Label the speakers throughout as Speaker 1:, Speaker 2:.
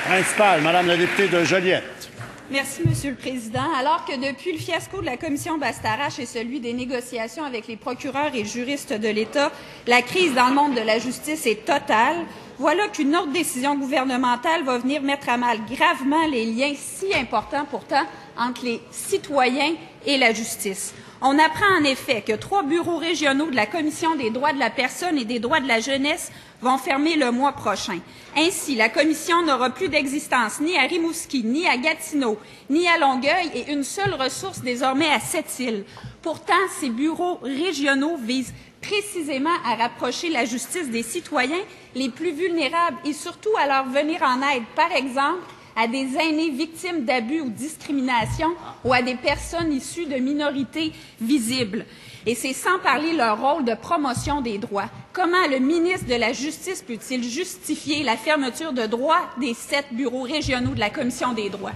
Speaker 1: Principal, Madame la députée de Joliette.
Speaker 2: Merci, Monsieur le Président. Alors que depuis le fiasco de la commission Bastarache et celui des négociations avec les procureurs et juristes de l'État, la crise dans le monde de la justice est totale, voilà qu'une autre décision gouvernementale va venir mettre à mal gravement les liens si importants pourtant entre les citoyens et la justice. On apprend en effet que 3 bureaux régionaux de la Commission des droits de la personne et des droits de la jeunesse vont fermer le mois prochain. Ainsi, la Commission n'aura plus d'existence ni à Rimouski, ni à Gatineau, ni à Longueuil et une seule ressource désormais à Sept-Îles. Pourtant, ces bureaux régionaux visent précisément à rapprocher la justice des citoyens les plus vulnérables et surtout à leur venir en aide, par exemple, à des aînés victimes d'abus ou de discrimination ou à des personnes issues de minorités visibles. Et c'est sans parler leur rôle de promotion des droits. Comment le ministre de la Justice peut-il justifier la fermeture de droit des 7 bureaux régionaux de la Commission des droits?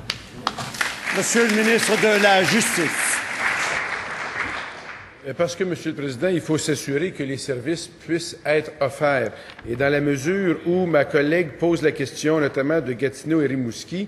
Speaker 1: Monsieur le ministre de la Justice.
Speaker 3: Parce que, Monsieur le Président, il faut s'assurer que les services puissent être offerts. Et dans la mesure où ma collègue pose la question, notamment de Gatineau et Rimouski,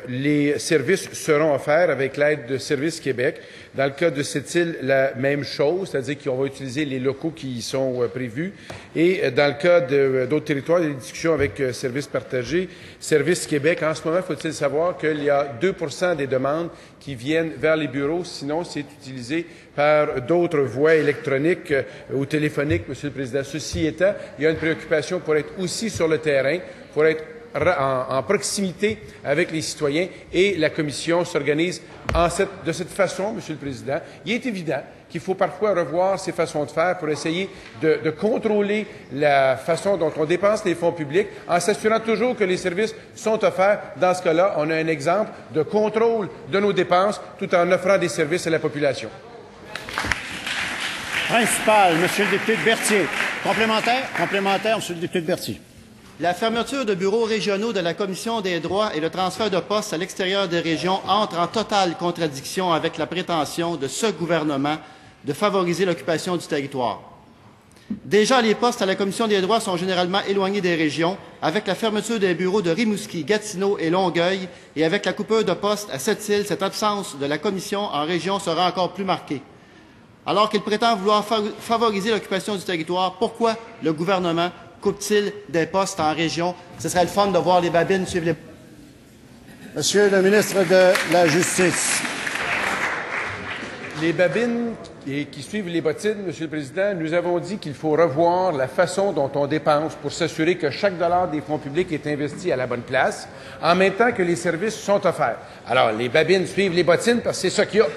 Speaker 3: les services seront offerts avec l'aide de Services Québec. Dans le cas de Sept-Îles, la même chose, c'est-à-dire qu'on va utiliser les locaux qui y sont prévus. Et dans le cas d'autres territoires, il y a des discussions avec Services partagés. Services Québec, en ce moment, faut-il savoir qu'il y a 2 % des demandes qui viennent vers les bureaux, sinon c'est utilisé par d'autres voies électroniques ou téléphoniques, Monsieur le Président. Ceci étant, il y a une préoccupation pour être aussi sur le terrain, pour être en proximité avec les citoyens et la Commission s'organise de cette façon, Monsieur le Président. Il est évident qu'il faut parfois revoir ces façons de faire pour essayer de contrôler la façon dont on dépense les fonds publics en s'assurant toujours que les services sont offerts. Dans ce cas-là, on a un exemple de contrôle de nos dépenses tout en offrant des services à la population.
Speaker 1: Principal, Monsieur le député de Berthier. Complémentaire, Monsieur le député de Berthier.
Speaker 4: La fermeture de bureaux régionaux de la Commission des droits et le transfert de postes à l'extérieur des régions entrent en totale contradiction avec la prétention de ce gouvernement de favoriser l'occupation du territoire. Déjà, les postes à la Commission des droits sont généralement éloignés des régions. Avec la fermeture des bureaux de Rimouski, Gatineau et Longueuil et avec la coupure de postes à Sept-Îles, cette absence de la Commission en région sera encore plus marquée. Alors qu'il prétend vouloir favoriser l'occupation du territoire, pourquoi le gouvernement coupe-t-il des postes en région? Ce serait le fun de voir les babines suivre les...
Speaker 1: Monsieur le ministre de la Justice.
Speaker 3: Les babines qui suivent les bottines, Monsieur le Président, nous avons dit qu'il faut revoir la façon dont on dépense pour s'assurer que chaque dollar des fonds publics est investi à la bonne place, en même temps que les services sont offerts. Alors, les babines suivent les bottines parce que c'est ça qu'il y a.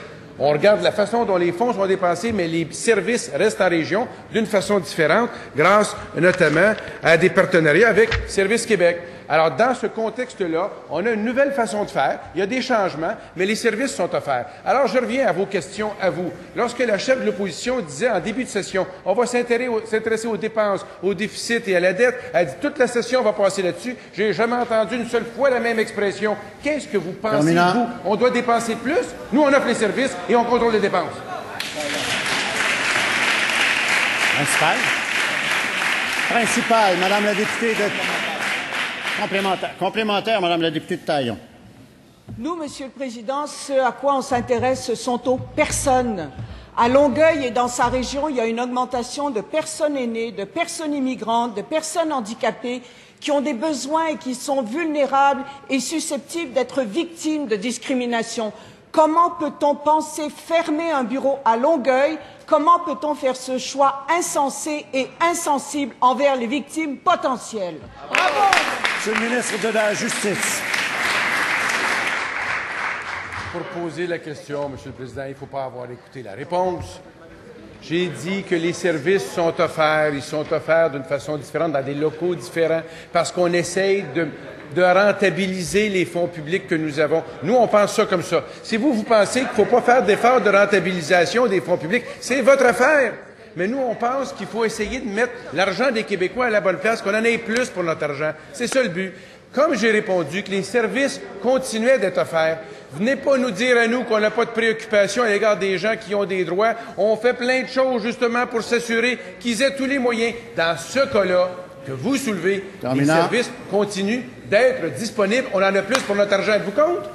Speaker 3: On regarde la façon dont les fonds sont dépensés, mais les services restent en région d'une façon différente, grâce notamment à des partenariats avec Services Québec. Alors, dans ce contexte-là, on a une nouvelle façon de faire. Il y a des changements, mais les services sont offerts. Alors, je reviens à vos questions à vous. Lorsque la chef de l'opposition disait en début de session, on va s'intéresser aux dépenses, au déficit et à la dette, elle dit toute la session va passer là-dessus. J'ai jamais entendu une seule fois la même expression. Qu'est-ce que vous pensez, vous? On doit dépenser plus? Nous, on offre les services et on contrôle les dépenses.
Speaker 1: Principal, Madame la députée de... Complémentaire, Madame la députée de Taillon.
Speaker 5: Nous, Monsieur le Président, ce à quoi on s'intéresse, ce sont aux personnes. À Longueuil et dans sa région, il y a une augmentation de personnes aînées, de personnes immigrantes, de personnes handicapées qui ont des besoins et qui sont vulnérables et susceptibles d'être victimes de discrimination. Comment peut-on penser fermer un bureau à Longueuil? Comment peut-on faire ce choix insensé et insensible envers les victimes potentielles?
Speaker 1: Bravo! Monsieur le ministre de la Justice.
Speaker 3: Pour poser la question, Monsieur le Président, il ne faut pas avoir écouté la réponse. J'ai dit que les services sont offerts. Ils sont offerts d'une façon différente, dans des locaux différents, parce qu'on essaye de rentabiliser les fonds publics que nous avons. Nous, on pense ça comme ça. Si vous pensez qu'il ne faut pas faire d'efforts de rentabilisation des fonds publics, c'est votre affaire. Mais nous, on pense qu'il faut essayer de mettre l'argent des Québécois à la bonne place, qu'on en ait plus pour notre argent. C'est ça le but. Comme j'ai répondu que les services continuaient d'être offerts, venez pas nous dire à nous qu'on n'a pas de préoccupation à l'égard des gens qui ont des droits. On fait plein de choses justement pour s'assurer qu'ils aient tous les moyens. Dans ce cas-là, que vous soulevez, les
Speaker 1: Terminant.
Speaker 3: services continuent d'être disponibles. On en a plus pour notre argent. Êtes-vous contre?